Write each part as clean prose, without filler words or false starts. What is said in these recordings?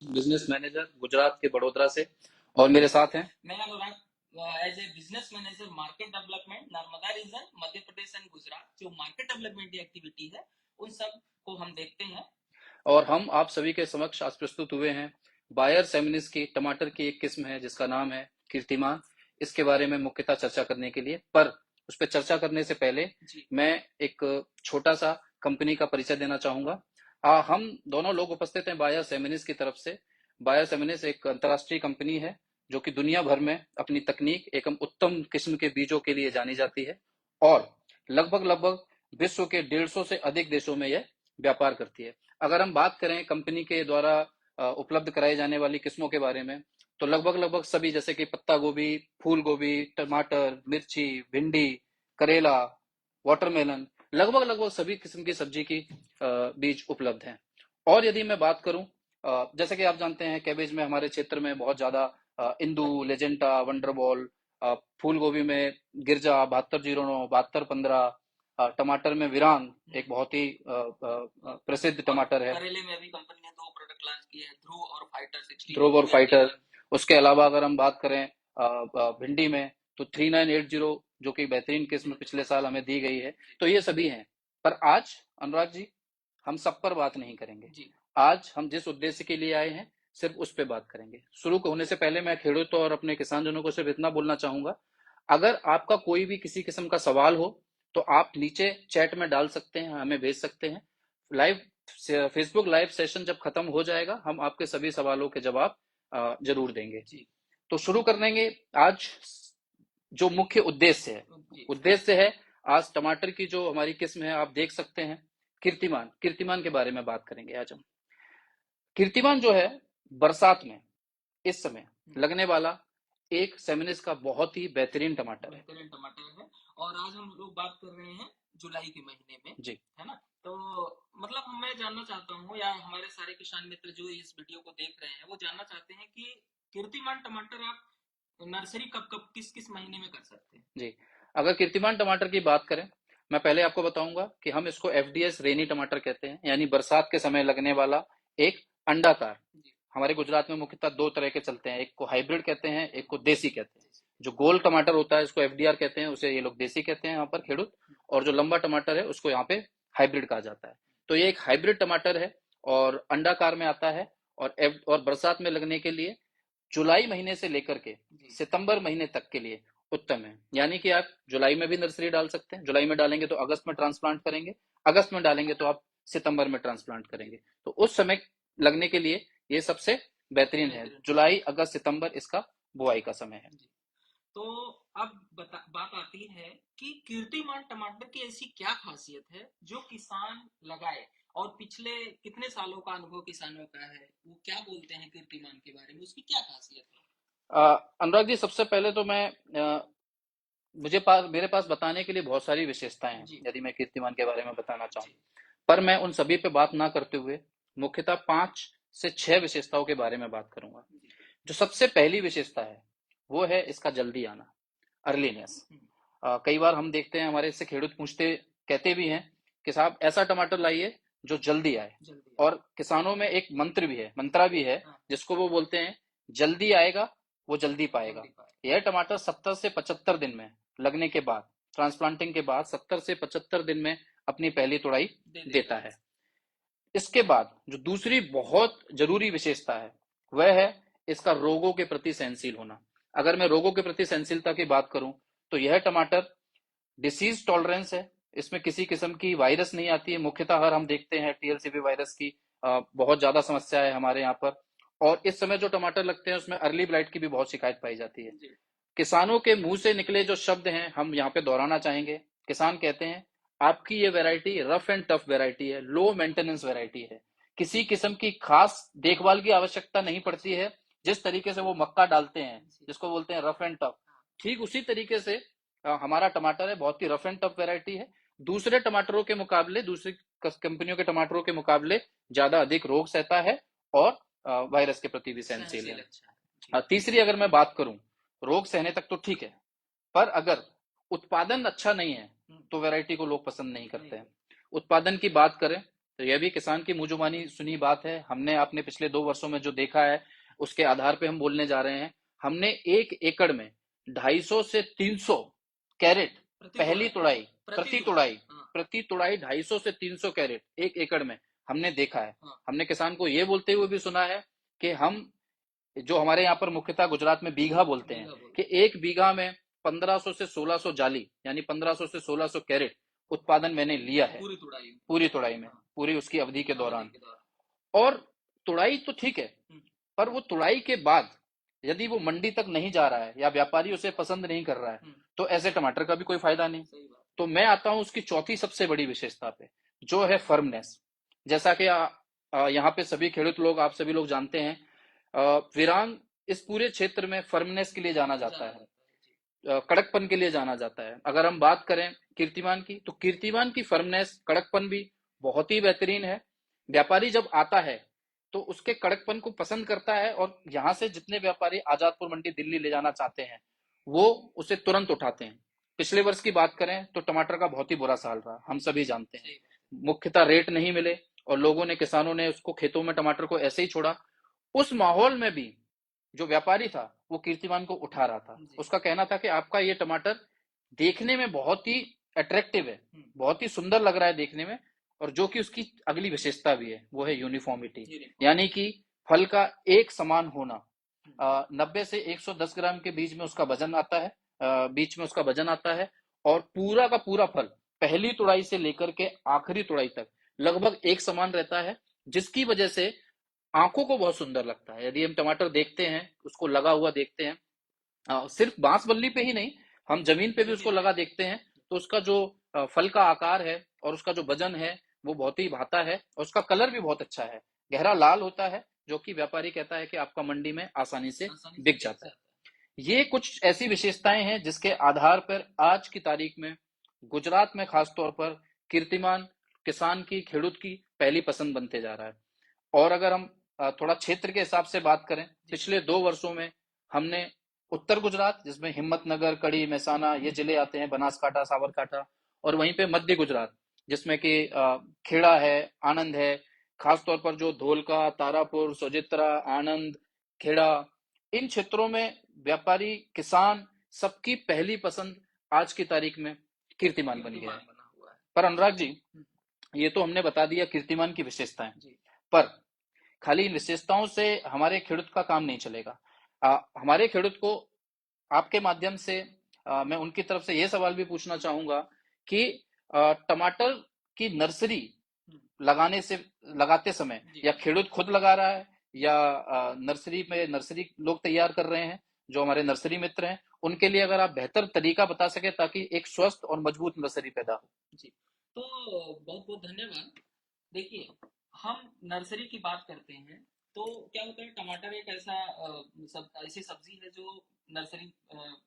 Business manager Gujarat के बड़ोदरा से। और मेरे साथ हैं। मैं Anurag as a business manager market development Narmada region Madhya Pradesh and Gujarat. जो मार्केट डेवलपमेंट की एक्टिविटी है उन सब को हम देखते हैं। और हम आप सभी के समक्ष आज प्रस्तुत हुए हैं बायर सेमिनिस की टमाटर की एक किस्म है जिसका नाम है कीर्तिमान। इसके बारे में मुख्यतः चर्चा करने के लिए, पर उस पर चर्चा करने से पहले जी मैं एक छोटा सा कंपनी का परिचय देना चाहूंगा। हम दोनों लोग उपस्थित हैं बायर सेमिनिस की तरफ से। बायर सेमिनिस एक अंतर्राष्ट्रीय कंपनी है जो कि दुनिया भर में अपनी तकनीक एवं उत्तम किस्म के बीजों के लिए जानी जाती है, और लगभग लगभग विश्व के 150 से अधिक देशों में यह व्यापार करती है। अगर हम बात करें कंपनी के द्वारा उपलब्ध कराई जाने वाली किस्मों के बारे में, तो लगभग लगभग सभी, जैसे कि पत्ता गोभी, फूल गोभी, टमाटर, मिर्ची, भिंडी, करेला, वाटरमेलन, लगभग लगभग सभी किस्म की सब्जी की बीज उपलब्ध हैं। और यदि मैं बात करूं, जैसे कि आप जानते हैं कैबेज में हमारे क्षेत्र में बहुत ज्यादा इंदू, लेजेंटा, वंडरबॉल, फूल गोभी में गिरजा 7209, 7215, टमाटर में विरांग एक बहुत ही प्रसिद्ध और टमाटर है। करेले में भी कंपनी ने दो प्रोडक्ट लॉन्च किए हैं, ध्रुव और फाइटर 16 ध्रुव और इंडिया के फाइटर। लिए। उसके अलावा अगर हम बात करें भिंडी में, तो 3980 जो कि बेहतरीन किस्म पिछले साल हमें दी गई है। तो ये सभी हैं। पर आज अनुराग जी, हम सब पर बात नहीं करेंगे। जी आज हम जिस उद्देश्य के लिए आए हैं सिर्फ उस पर बात करेंगे। शुरू होने से पहले मैं खेडूत और अपने किसान जनों को सिर्फ इतना बोलना चाहूंगा, अगर आपका कोई भी किसी किस्म का सवाल हो तो आप नीचे चैट में डाल सकते हैं, हमें भेज सकते हैं। लाइव फेसबुक लाइव सेशन जब खत्म हो जाएगा हम आपके सभी सवालों के जवाब जरूर देंगे। जी तो शुरू करेंगे आज। जो मुख्य उद्देश्य है, जी उद्देश्य है आज टमाटर की जो हमारी किस्म है, आप देख सकते हैं कीर्तिमान। कीर्तिमान के बारे में बात करेंगे आज हम। कीर्तिमान जो है बरसात में इस समय लगने वाला एक सेमिनिस का बहुत ही बेहतरीन टमाटर है। बेहतरीन टमाटर है। और आज हम लोग बात कर रहे हैं जुलाई के महीने में, जी। है ना? तो मतलब मैं जानना चाहता हूँ, या हमारे सारे किसान मित्र जो इस वीडियो को देख रहे हैं वो जानना चाहते हैं कि कीर्तिमान टमाटर आप नर्सरी कब कब किस किस महीने में कर सकते हैं? जी, अगर कीर्तिमान टमाटर की बात करें, मैं पहले आपको बताऊंगा कि हम इसको एफडीएस रेनी टमाटर कहते हैं, यानी बरसात के समय लगने वाला एक अंडाकार। जी हमारे गुजरात में मुख्यतः दो तरह के चलते हैं, एक को हाइब्रिड कहते हैं, एक को देसी कहते हैं। जो गोल टमाटर होता है इसको एफडीआर कहते हैं, उसे ये लोग देसी कहते हैं यहाँ पर खेडूत। और जो लंबा टमाटर है उसको यहाँ पे हाइब्रिड कहा जाता है। तो ये एक हाइब्रिड टमाटर है और अंडाकार में आता है। और बरसात में लगने के लिए जुलाई महीने से लेकर के जी सितंबर महीने तक के लिए उत्तम है। यानी कि आप जुलाई में भी नर्सरी डाल सकते हैं, जुलाई में डालेंगे तो अगस्त में ट्रांसप्लांट करेंगे, अगस्त में डालेंगे तो आप सितंबर में ट्रांसप्लांट करेंगे। तो उस समय लगने के लिए ये सबसे बेहतरीन है। बेहतरीन समय। जुलाई, अगस्त, सितंबर इसका बुआई का समय है। जी तो अब बात आती है कि कीर्तिमान टमाटर की ऐसी क्या खासियत है जो किसान लगाए, और पिछले कितने सालों का अनुभव किसानों का है, वो क्या बोलते हैं कीर्तिमान के बारे में, उसकी क्या खासियत है? अनुराग जी, सबसे पहले तो मैं मेरे पास बताने के लिए बहुत सारी विशेषताएं हैं जी यदि मैं कीर्तिमान के बारे में बताना चाहूँ। जी पर मैं उन सभी पे बात ना करते हुए मुख्यतः 5 से 6 विशेषताओं के बारे में बात करूंगा। जी जो सबसे पहली विशेषता है वो है इसका जल्दी आना, अर्लीनेस। कई बार हम देखते हैं हमारे इससे खेडूत पूछते, कहते भी हैं कि साहब ऐसा टमाटर लाइए जो जल्दी आए। जल्दी और किसानों में एक मंत्र भी है, मंत्रा भी है, हाँ जिसको वो बोलते हैं जल्दी आएगा वो जल्दी पाएगा। जल्दी पाए। यह टमाटर 70 से 75 दिन में लगने के बाद, ट्रांसप्लांटिंग के बाद 70 से 75 दिन में अपनी पहली तुड़ाई दे देता देता है। है। इसके बाद जो दूसरी बहुत जरूरी विशेषता है वह है इसका रोगों के प्रति सहनशील होना। अगर मैं रोगों के प्रति सहनशीलता की बात करूं तो यह टमाटर डिसीज टॉलरेंस है। इसमें किसी किस्म की वायरस नहीं आती है। मुख्यतः हर हम देखते हैं टीएलसीबी वायरस की बहुत ज्यादा समस्या है हमारे यहाँ पर। और इस समय जो टमाटर लगते हैं उसमें अर्ली ब्लाइट की भी बहुत शिकायत पाई जाती है। जी किसानों के मुंह से निकले जो शब्द हैं हम यहाँ पे दोहराना चाहेंगे। किसान कहते हैं आपकी ये variety rough and tough variety है, लो मेंटेनेंस वैरायटी है, किसी किस्म की खास देखभाल की आवश्यकता नहीं पड़ती है। जिस तरीके से वो मक्का डालते हैं जी जिसको बोलते हैं रफ एंड टफ, हाँ ठीक उसी तरीके से हमारा टमाटर है, बहुत ही रफ एंड टफ वैरायटी है। दूसरे टमाटरों के मुकाबले, दूसरी कंपनियों के टमाटरों के मुकाबले ज्यादा अधिक रोग सहता है और वायरस के प्रति भी सहनशील सहनशील है। अच्छा है। जी तीसरी अगर मैं बात करूं, रोग सहने तक तो ठीक है, पर अगर उत्पादन अच्छा नहीं है हम्म, तो वैरायटी को लोग पसंद नहीं नहीं करते हैं। कर उत्पादन की बात करें तो यह भी किसान की मुंह जुबानी सुनी बात है। हमने आपने पिछले 2 वर्षों में जो देखा है उसके आधार पे हम बोलने जा रहे हैं। हमने 1 एकड़ में 250 से 300 कैरेट प्रति पहली तुड़ाई। तुड़ाई, प्रति प्रति तुड़ाई। तुड़ाई, हाँ। प्रति तुड़ाई 250 से 300 कैरेट 1 एकड़ में हमने देखा है। हाँ। हमने किसान को ये बोलते हुए भी सुना है कि हम, जो हमारे यहाँ पर मुख्यतः गुजरात में बीघा बोलते हैं, बीघा कि बोलते हैं। 1 बीघा में 1500 से 1600 जाली यानी 1500 से 1600 कैरेट उत्पादन मैंने लिया है पूरी तुड़ाई में। पूरी तुड़ाई में, हाँ। पूरी उसकी अवधि के अवधि दौरान। के दौरान। और तुड़ाई तो ठीक है, हम्म। पर वो तुड़ाई के बाद यदि वो मंडी तक नहीं जा रहा है या व्यापारी उसे पसंद नहीं कर रहा है, हम्म। तो ऐसे टमाटर का भी कोई फायदा नहीं। सही बात। तो मैं आता हूं उसकी चौथी सबसे बड़ी विशेषता पे, जो है फर्मनेस। जैसा कि यहाँ पे सभी खेडूत लोग, आप सभी लोग जानते हैं, विरांग इस पूरे क्षेत्र में फर्मनेस के लिए जाना जाता जाना है, जाता है जी। कड़कपन के लिए जाना जाता है। अगर हम बात करें कीर्तिमान की, तो कीर्तिमान की फर्मनेस, कड़कपन भी बहुत ही बेहतरीन है। व्यापारी जब आता है तो उसके कड़कपन को पसंद करता है, और यहाँ से जितने व्यापारी आजादपुर मंडी दिल्ली ले जाना चाहते हैं वो उसे तुरंत उठाते हैं। पिछले वर्ष की बात करें तो टमाटर का बहुत ही बुरा साल रहा, हम सभी जानते हैं। सही बात। मुख्यतः रेट नहीं मिले और लोगों ने, किसानों ने उसको खेतों में टमाटर को ऐसे ही छोड़ा। उस माहौल में भी जो व्यापारी था वो कीर्तिमान को उठा रहा था। जी। उसका कहना था कि आपका ये टमाटर देखने में बहुत ही अट्रैक्टिव है, बहुत ही सुंदर लग रहा है देखने में, और जो कि उसकी अगली विशेषता भी है वो है यूनिफॉर्मिटी, यानी कि फल का एक समान होना। 90 से 110 ग्राम के बीच में उसका वजन आता है, बीच में उसका वजन आता है, और पूरा का पूरा फल पहली तुड़ाई से लेकर के आखिरी तुड़ाई तक लगभग एक समान रहता है, जिसकी वजह से आंखों को बहुत सुंदर लगता है। यदि हम टमाटर देखते हैं, उसको लगा हुआ देखते हैं, सिर्फ बांस बल्ली पे ही नहीं, हम जमीन पे भी उसको लगा देखते हैं, तो उसका जो फल का आकार है और उसका जो वजन है वो बहुत ही भाता है, और उसका कलर भी बहुत अच्छा है, गहरा लाल होता है, जो कि व्यापारी कहता है कि आपका मंडी में आसानी से बिक जाता है। ये कुछ ऐसी विशेषताएं हैं जिसके आधार पर आज की तारीख में गुजरात में खासतौर पर कीर्तिमान किसान की, खेडूत की पहली पसंद बनते जा रहा है। और अगर हम थोड़ा क्षेत्र के हिसाब से बात करें, पिछले 2 वर्षों में हमने उत्तर गुजरात, जिसमें हिम्मतनगर, कड़ी, महसाना ये जिले आते हैं, बनासकांठा, साबरकांठा, और वहीं पे मध्य गुजरात जिसमें कि खेड़ा है, आनंद है, खासतौर पर जो धोलका, तारापुर, सोजित्रा, आनंद, खेड़ा, इन क्षेत्रों में व्यापारी, किसान, सबकी पहली पसंद आज की तारीख में कीर्तिमान बन गया है। बना हुआ है। पर अनुराग जी, ये तो हमने बता दिया कीर्तिमान की विशेषताएं, पर खाली इन विशेषताओं से हमारे खेडूत का काम नहीं चलेगा। हमारे खेडूत को आपके माध्यम से मैं उनकी तरफ से यह सवाल भी पूछना चाहूंगा कि टमाटर की नर्सरी लगाने से लगाते समय या खेडूत खुद लगा रहा है या नर्सरी में नर्सरी लोग तैयार कर रहे हैं, जो हमारे नर्सरी मित्र हैं, उनके लिए अगर आप बेहतर तरीका बता सके ताकि एक स्वस्थ और मजबूत नर्सरी पैदा हो। जी, तो बहुत बहुत धन्यवाद। देखिए, हम नर्सरी की बात करते हैं तो क्या होता है, टमाटर एक ऐसी सब्जी है जो नर्सरी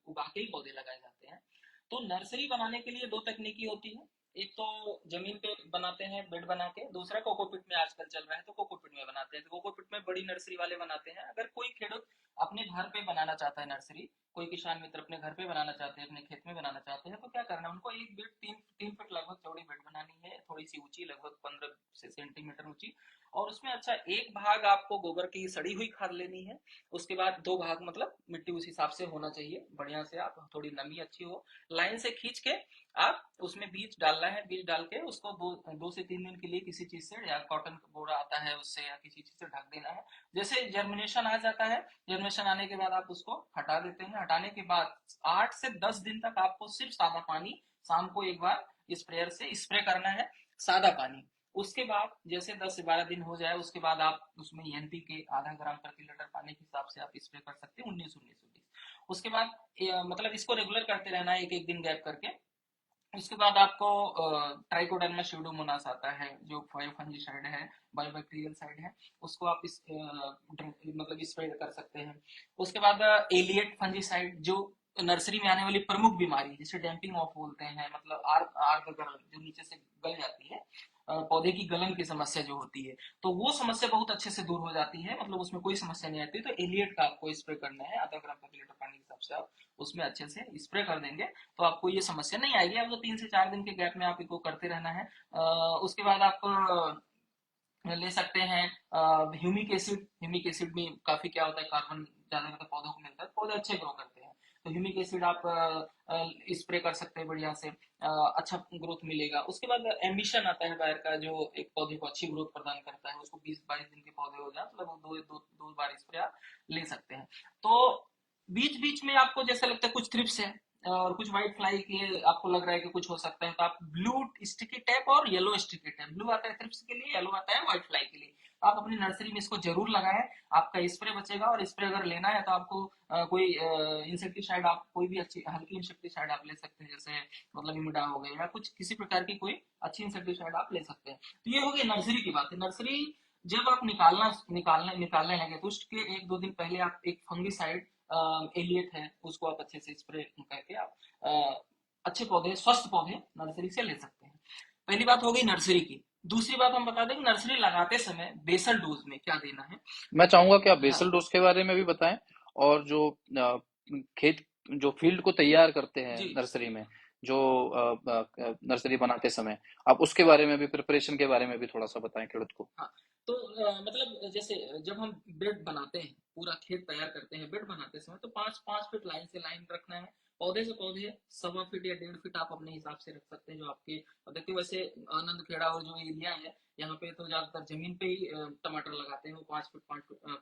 उगा के ही पौधे लगाए जाते हैं। तो नर्सरी बनाने के लिए दो तकनीकी होती है। एक तो जमीन पे बनाते हैं बेड बना के, दूसरा कोकोपीट में आजकल चल रहा है तो कोकोपीट में बनाते हैं। तो कोकोपीट में बड़ी नर्सरी वाले बनाते हैं। अगर कोई खेडूत अपने घर पे बनाना चाहता है नर्सरी, कोई किसान मित्र अपने घर पे बनाना चाहते हैं, अपने खेत में बनाना चाहते हैं, तो क्या करना है उनको, एक बेड 3 फीट लगभग चौड़ी बेड बनानी है, थोड़ी सी ऊंची, लगभग 15 सेंटीमीटर ऊंची। और उसमें अच्छा एक भाग आपको गोबर की सड़ी हुई खाद लेनी है। उसके बाद 2 भाग मतलब मिट्टी उस हिसाब से होना चाहिए, बढ़िया से, आप थोड़ी नमी अच्छी हो, लाइन से खींच के आप उसमें बीज डालना है। बीज डाल के उसको 2 से 3 दिन के लिए किसी चीज से, या कॉटन का बोरा आता है उससे, या किसी चीज से ढक देना है। जैसे जर्मिनेशन आ जाता है, जर्मिनेशन आने के बाद आप उसको हटा देते हैं। हटाने के बाद 8 से 10 दिन तक आपको सिर्फ सादा पानी, शाम को एक बार स्प्रेयर से स्प्रे करना है, सादा पानी। उसके बाद जैसे 10 से 12 दिन हो जाए, उसके बाद आप उसमें एनपीके आधा ग्राम प्रति लीटर पानी के हिसाब से आप स्प्रे कर सकते हैं, 19-19-19। उसके बाद मतलब इसको रेगुलर करते रहना है, एक एक दिन गैप करके। उसके बाद आपको ट्राइकोडर्मा स्यूडोमोनास आता है, जो फंजीसाइड है, बायोबैक्टीरियल साइड है, उसको आप मतलब स्प्रे कर सकते हैं। उसके बाद एलिएट फंजीसाइड, जो नर्सरी में आने वाली प्रमुख बीमारी जिसे डैम्पिंग ऑफ बोलते हैं, मतलब आर्क गलन, जो नीचे से गल जाती है, पौधे की गलन की समस्या जो होती है, तो वो समस्या बहुत अच्छे से दूर हो जाती है, मतलब उसमें कोई समस्या नहीं आती। तो एलिएट का आपको स्प्रे करना है, आधा ग्राम प्रति लीटर पानी के हिसाब से आप उसमें अच्छे से स्प्रे कर देंगे तो आपको ये समस्या नहीं आएगी। आपको 3 से 4 दिन के गैप में आप इसको करते रहना है। उसके बाद आपको ले सकते हैं। ह्यूमिक एसिड में काफी क्या होता है, कार्बन ज्यादा रहता है, पौधों को मिलता है, पौधे अच्छे ग्रो करते हैं। तो ह्यूमिक एसिड आप स्प्रे कर सकते हैं बढ़िया से, अच्छा ग्रोथ मिलेगा। उसके बाद एम्बिशन आता है बायर का, जो एक पौधे को अच्छी ग्रोथ प्रदान करता है। उसको 20-22 दिन के पौधे हो जाए तो लगभग दो बार स्प्रे आप ले सकते हैं। तो बीच बीच में आपको जैसा लगता है कुछ थ्रिप्स है और कुछ व्हाइट फ्लाई के आपको लग रहा है कि कुछ हो सकता है, तो आप ब्लू स्टिकी टैप और येलो स्टिकी टैप, ब्लू आता है थ्रिप्स के लिए, येलो आता है व्हाइट फ्लाई के लिए, आप अपनी नर्सरी में इसको जरूर लगाएं। आपका स्प्रे बचेगा। और स्प्रे अगर लेना है तो आपको कोई इंसेक्टिसाइड, आप कोई भी अच्छी हल्की इंसेक्टिसाइड आप ले सकते हैं, जैसे मतलब इमिडा हो गया या कुछ किसी प्रकार की कोई अच्छी इंसेक्टिसाइड आप ले सकते हैं। तो ये हो गई नर्सरी की बात है। नर्सरी जब आप निकालने लगे तो उसके एक दो दिन पहले आप एक फंगिसाइड एलियट है उसको आप अच्छे से स्प्रे करके आप अच्छे पौधे, स्वस्थ पौधे नर्सरी से ले सकते हैं। पहली बात हो गई नर्सरी की। दूसरी बात हम बता दें कि नर्सरी लगाते समय बेसल डोज में क्या देना है। मैं चाहूंगा कि आप हाँ बेसल डोज के बारे में भी बताएं, और जो खेत, जो फील्ड को तैयार करते हैं जी नर्सरी में, जो नर्सरी बनाते समय, आप उसके बारे में भी, प्रिपरेशन के बारे में भी थोड़ा सा बताएं खेडूत को। हाँ। तो मतलब जैसे जब हम बेड बनाते हैं, पूरा खेत तैयार करते हैं, बेड बनाते समय तो 5-5 फीट लाइन से लाइन रखना है। पौधे से पौधे 1.25 फीट या 1.5 फीट आप अपने हिसाब से रख सकते हैं, जो आपके। अब देखिए वैसे आनंद खेड़ा और जो एरिया है यहाँ पे तो ज्यादातर जमीन पे ही टमाटर लगाते हैं। वो 5 फीट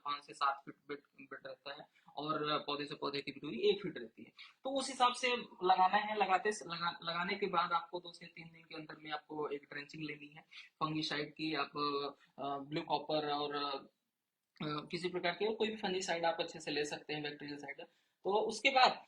5 से 7 फीट बेड बेड रहता है, और पौधे से पौधे की दूरी 1 फीट रहती है। तो उस हिसाब से लगाना है। लगाने के बाद आपको 2 से 3 दिन के अंदर में आपको एक ड्रेंचिंग लेनी है फंगीसाइड की। आप ब्लू कॉपर और किसी प्रकार के कोई भी फंजीसाइड आप अच्छे से ले सकते हैं, बैक्टीरियल साइड। तो उसके बाद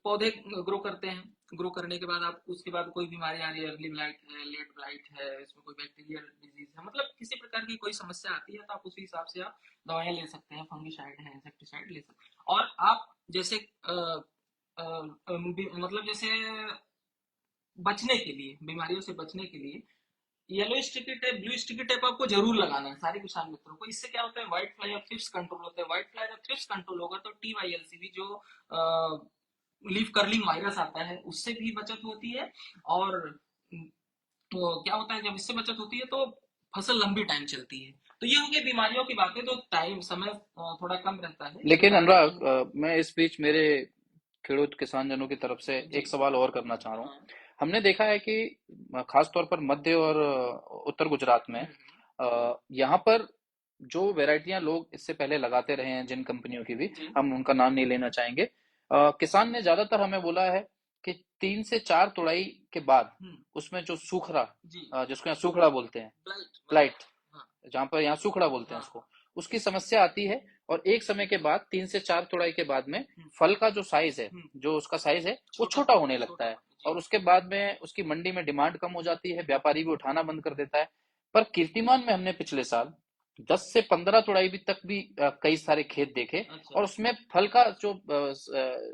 पौधे ग्रो करते हैं। ग्रो करने के बाद आप उसके बाद कोई बीमारी आ रही है, अर्ली ब्लाइट है, लेट ब्लाइट है, इसमें कोई बैक्टीरियल डिजीज है, मतलब किसी प्रकार की कोई समस्या आती है तो आप उसी हिसाब से आप दवाइयाँ ले सकते हैं, फंगीसाइड है, इंसेक्टिसाइड ले सकते हैं। और आप जैसे मतलब जैसे बचने के लिए, बीमारियों से बचने के लिए yellow sticky tape, blue sticky tape आपको जरूर लगाना है सारे किसान मित्रों को। इससे क्या होता है, व्हाइट फ्लाई और थ्रिप्स कंट्रोल होता है। व्हाइट फ्लाई और थ्रिप्स कंट्रोल होगा तो TYLCV जो लीफ कर्लिंग वायरस आता है उससे भी बचत होती है। और तो क्या होता है, जब इससे बचत होती है तो फसल लंबी टाइम चलती है। तो ये हो गई बीमारियों की बातें। तो टाइम समय थोड़ा कम रहता है इस लेकिन प्रकार का अनुराग, हम। मैं इस बीच मेरे खेडूत किसान जनों की तरफ से जी एक सवाल और करना चाह रहा हूँ। हाँ। हमने देखा है कि खास तौर पर मध्य और उत्तर गुजरात में, यहाँ पर जो वैरायटियां लोग इससे पहले लगाते रहे हैं, जिन कंपनियों की भी, जी हम उनका नाम नहीं लेना चाहेंगे, किसान ने ज्यादातर हमें बोला है कि 3 से 4 तुड़ाई के बाद हम्म उसमें जो सूखड़ा, जी जिसको यहाँ सूखड़ा बोलते हैं, ब्लाइट ब्लाइट। ब्लाइट, हाँ जहाँ पर यहाँ सूखड़ा बोलते हैं हाँ उसको, उसकी समस्या आती है। और एक समय के बाद, 3 से 4 तुड़ाई के बाद में, हम्म फल का जो साइज है, हम्म जो उसका साइज है, वो छोटा छोटा होने लगता छोटा है। जी। और उसके बाद में उसकी मंडी में डिमांड कम हो जाती है, व्यापारी भी उठाना बंद कर देता है। पर कीर्तिमान में हमने पिछले साल 10 से 15 तुड़ाई भी तक भी कई सारे खेत देखे, अच्छा और उसमें फल का जो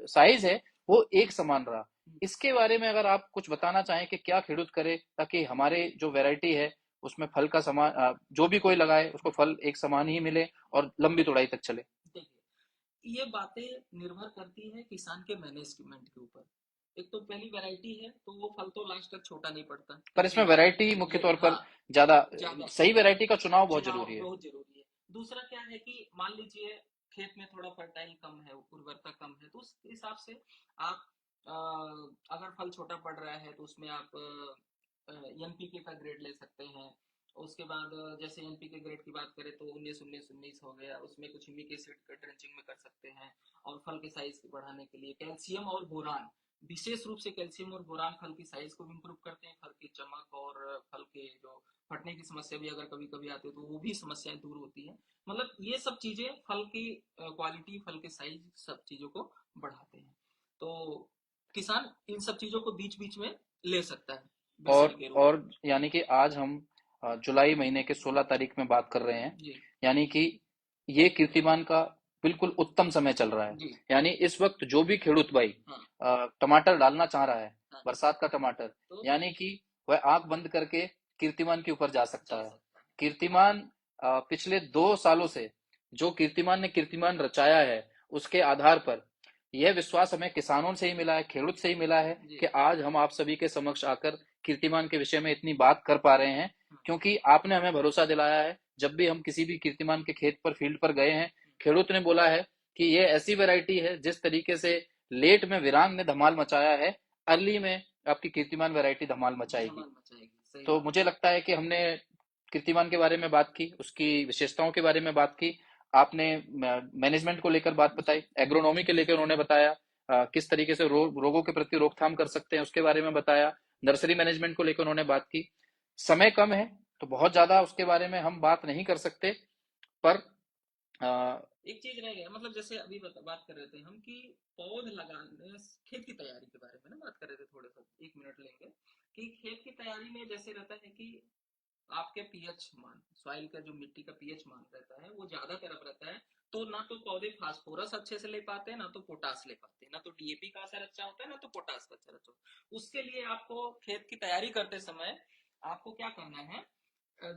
साइज है वो एक समान रहा। हम्म। इसके बारे में अगर आप कुछ बताना चाहें कि क्या खेडूत करे ताकि हमारे जो वैरायटी है उसमें फल का समान, जो भी कोई लगाए उसको फल एक समान ही मिले और लंबी तुड़ाई तक चले। देखिए ये बातें निर्भर करती है किसान के मैनेजमेंट के ऊपर। एक तो पहली वैरायटी है तो वो फल तो लास्ट तक छोटा नहीं पड़ता पर क्योंकि इसमें वैरायटी मुख्य ये तौर हाँ पर ज्यादा, ज्यादा सही वैरायटी का चुनाव बहुत चुनाव जरूरी है। बहुत जरूरी है। दूसरा क्या है कि मान लीजिए खेत में थोड़ा फर्टाइल कम है, उर्वरता कम है, तो उस हिसाब से आप अगर फल छोटा पड़ रहा है तो उसमें आप NPK का ग्रेड ले सकते हैं। उसके बाद जैसे NPK ग्रेड की बात करें तो 19-19-19 हो गया, उसमें कुछ ह्यूमिक एसिड का ड्रेंचिंग में कर सकते हैं। और फल के साइज बढ़ाने के लिए कैल्शियम और बोरान, विशेष रूप से कैल्शियम और बोरान फल की साइज को भी इम्प्रूव करते हैं, फल की चमक और फल के जो फटने की समस्या भी अगर कभी कभी आती है तो वो भी समस्याएं दूर होती है। मतलब ये सब चीजें फल की क्वालिटी, फल के साइज, सब चीजों को बढ़ाते हैं। तो किसान इन सब चीजों को बीच बीच में ले सकता है बेसल और के रूप में। और यानी कि आज हम जुलाई महीने के 16 तारीख में बात कर रहे हैं। जी यानी कि ये कीर्तिमान का बिल्कुल उत्तम समय चल रहा है। जी यानी इस वक्त जो भी खेडूत भाई हाँ टमाटर डालना चाह रहा है, हाँ बरसात का टमाटर, तो यानी कि वह आंख बंद करके कीर्तिमान के ऊपर जा सकता जा है। सकता है। कीर्तिमान, पिछले 2 सालों से जो कीर्तिमान ने कीर्तिमान रचाया है, उसके आधार पर यह विश्वास हमें किसानों से ही मिला है, खेडूत से ही मिला है, जी कि आज हम आप सभी के समक्ष आकर कीर्तिमान के विषय में इतनी बात कर पा रहे हैं, क्योंकि आपने हमें भरोसा दिलाया है। जब भी हम किसी भी कीर्तिमान के खेत पर, फील्ड पर गए हैं, खेडूत ने बोला है कि ये ऐसी वैरायटी है, जिस तरीके से लेट में विरांग ने धमाल मचाया है, अर्ली में आपकी कीर्तिमान वैरायटी धमाल मचाएगी। धमाल मचाएगी, सही तो बात मुझे है। लगता है कि हमने कीर्तिमान के बारे में बात की, उसकी विशेषताओं के बारे में बात की, आपने मैनेजमेंट को लेकर बात बताई, एग्रोनॉमी के लेकर उन्होंने बताया, किस तरीके से रोगों के प्रति रोकथाम कर सकते हैं उसके बारे में बताया, नर्सरी मैनेजमेंट को लेकर उन्होंने बात की। समय कम है तो बहुत ज्यादा उसके बारे में हम बात नहीं कर सकते, पर एक चीज रह गया, मतलब जैसे अभी बात कर रहे थे हम कि पौध लगाने, खेत की तैयारी के बारे में ना बात कर रहे थे, थोड़ा सा 1 मिनट लेंगे कि खेत की तैयारी में जैसे रहता है कि आपके पीएच मान, सॉइल का जो मिट्टी का पीएच मान रहता है वो ज्यादा तरफ रहता है, तो ना तो पौधे फास्फोरस अच्छे से ले पाते हैं, ना तो पोटास ले पाते हैं, ना तो डीएपी का असर अच्छा होता है, ना तो पोटास का असर अच्छा होता है। उसके लिए आपको खेत की तैयारी करते समय आपको क्या करना है,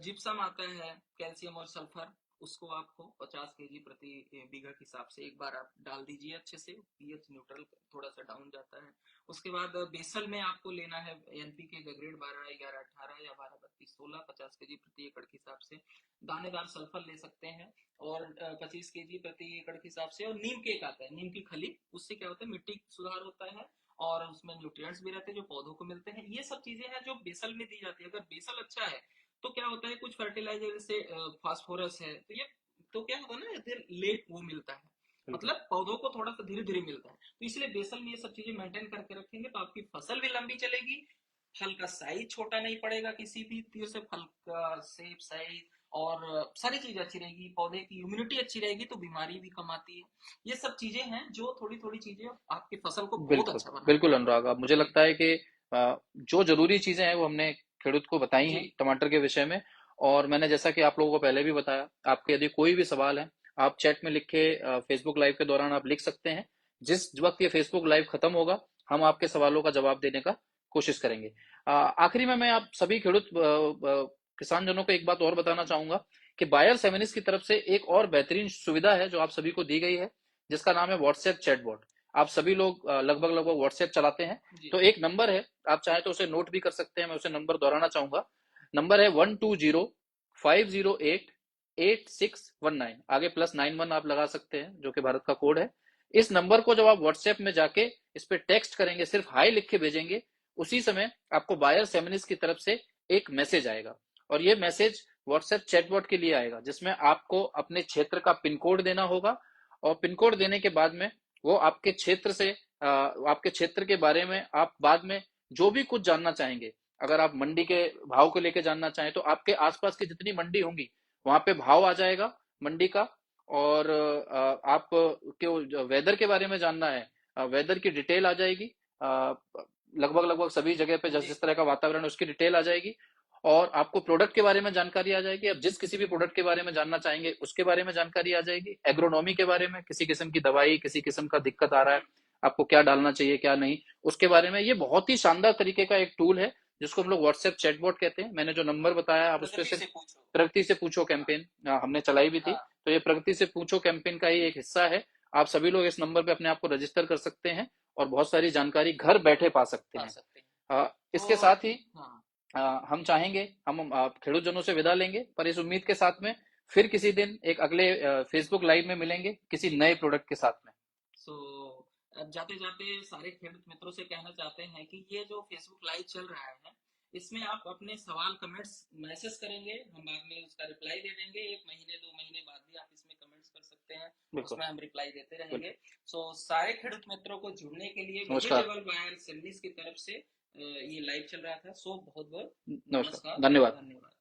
जिप्सम आता है, कैल्शियम और सल्फर, उसको आपको 50 केजी प्रति बीघा के हिसाब से एक बार आप डाल दीजिए, अच्छे से पीएच न्यूट्रल थोड़ा सा डाउन जाता है। उसके बाद बेसल में आपको लेना है एनपीके का ग्रेड 12, 11, 18 या 12, 32, 16, 50 केजी प्रति एकड़ के हिसाब से। दानेदार सल्फर ले सकते हैं और 25 केजी प्रति एकड़ के हिसाब से। और नीम केक आता है, नीम की खली, उससे क्या होता है मिट्टी सुधार होता है और उसमें न्यूट्रिएंट्स भी रहते हैं जो पौधों को मिलते हैं। ये सब चीजें हैं जो बेसल में दी जाती है। अगर बेसल अच्छा है तो क्या होता है, कुछ फर्टिलाइजर जैसे फास्फोरस है, तो ये तो क्या होता है ना, लेट वो मिलता है, बिल्कुल मतलब पौधों को थोड़ा सा धीरे धीरे मिलता है। तो इसलिए बेसल में ये सब चीजें मेंटेन करके रखेंगे तो आपकी फसल भी लंबी चलेगी, फल का साइज छोटा नहीं पड़ेगा किसी भी तीर से, फल का शेप साइज और सारी चीज अच्छी रहेगी, पौधे की इम्यूनिटी अच्छी रहेगी तो बीमारी भी कम आती है। ये सब चीजें हैं जो थोड़ी थोड़ी चीजें आपकी फसल को बहुत बिल्कुल अच्छा बनाती बिल्कुल है। अनुराग, अब मुझे लगता है कि जो जरूरी चीजें हैं वो हमने खेडूत को बताई जी। हैं टमाटर के विषय में। और मैंने जैसा कि आप लोगों को पहले भी बताया, आपके यदि कोई भी सवाल है, आप चैट में लिख के फेसबुक लाइव के दौरान आप लिख सकते हैं। जिस वक्त ये फेसबुक लाइव खत्म होगा, हम आपके सवालों का जवाब देने का कोशिश करेंगे। आखिरी में मैं आप सभी खेडूत किसान जनों को एक बात और बताना चाहूंगा कि बायर सेमिनिस की तरफ से एक और बेहतरीन सुविधा है जो आप सभी को दी गई है, जिसका नाम है व्हाट्सएप चैटबॉट। आप सभी लोग लगभग लगभग व्हाट्सएप चलाते हैं, जी। तो एक नंबर है, आप चाहे तो उसे नोट भी कर सकते हैं, मैं उसे नंबर दोहराना चाहूंगा। नंबर है 120-508-8619, आगे +91 आप लगा सकते हैं जो कि भारत का कोड है। इस नंबर को जब आप व्हाट्सएप में जाके इस पे टेक्स्ट करेंगे, सिर्फ हाई लिख के भेजेंगे, उसी समय आपको बायर सेमिनिस की तरफ से एक मैसेज आएगा। और ये मैसेज व्हाट्सएप चैटबॉट के लिए आएगा, जिसमें आपको अपने क्षेत्र का पिन कोड देना होगा। और पिन कोड देने के बाद में वो आपके क्षेत्र से आपके क्षेत्र के बारे में आप बाद में जो भी कुछ जानना चाहेंगे, अगर आप मंडी के भाव को लेकर जानना चाहें तो आपके आसपास की जितनी मंडी होंगी वहां पे भाव आ जाएगा मंडी का। और आप के वेदर के बारे में जानना है, वेदर की डिटेल आ जाएगी। लगभग लगभग सभी जगह पे जिस जी। जिस तरह का वातावरण है उसकी डिटेल आ जाएगी। और आपको प्रोडक्ट के बारे में जानकारी आ जाएगी, अब जिस किसी भी प्रोडक्ट के बारे में जानना चाहेंगे उसके बारे में जानकारी आ जाएगी। एग्रोनॉमी के बारे में, किसी किस्म की दवाई, किसी किस्म का दिक्कत आ रहा है, आपको क्या डालना चाहिए क्या नहीं, उसके बारे में। ये बहुत ही शानदार तरीके का एक टूल है जिसको हम लोग व्हाट्सएप चैटबॉट कहते हैं। मैंने जो नंबर बताया, आप उस पर प्रगति सिर्फ से पूछो। प्रगति से पूछो हाँ। कैंपेन हमने चलाई भी थी, हाँ। तो ये प्रगति से पूछो कैंपेन का ही एक हिस्सा है। आप सभी लोग इस नंबर पे अपने आप को रजिस्टर कर सकते हैं और बहुत सारी जानकारी घर बैठे पा सकते पा हैं। सकते हैं। इसके तो साथ ही हाँ। हम चाहेंगे, हम खेडूत जनों से विदा लेंगे, पर इस उम्मीद के साथ में फिर किसी दिन एक अगले फेसबुक लाइव में मिलेंगे किसी जी। नए प्रोडक्ट के साथ में। सो अब जाते जाते सारे खेडूत मित्रों से कहना चाहते हैं कि ये जो फेसबुक लाइव चल रहा है, इसमें आप अपने सवाल कमेंट्स मैसेज करेंगे, हम बाद में उसका रिप्लाई दे देंगे। 1 महीने 2 महीने बाद भी आप इसमें कमेंट्स कर सकते हैं, बिल्कुल उसमें हम रिप्लाई देते बिल्कुल। रहेंगे। सो सारे खेडूत मित्रों को जुड़ने के लिए नमस्कार। वेजिटेबल बायर सेमिनिस की तरफ से ये लाइव चल रहा था। सो बहुत बहुत नमस्कार, नमस्कार, धन्यवाद। धन्यवाद।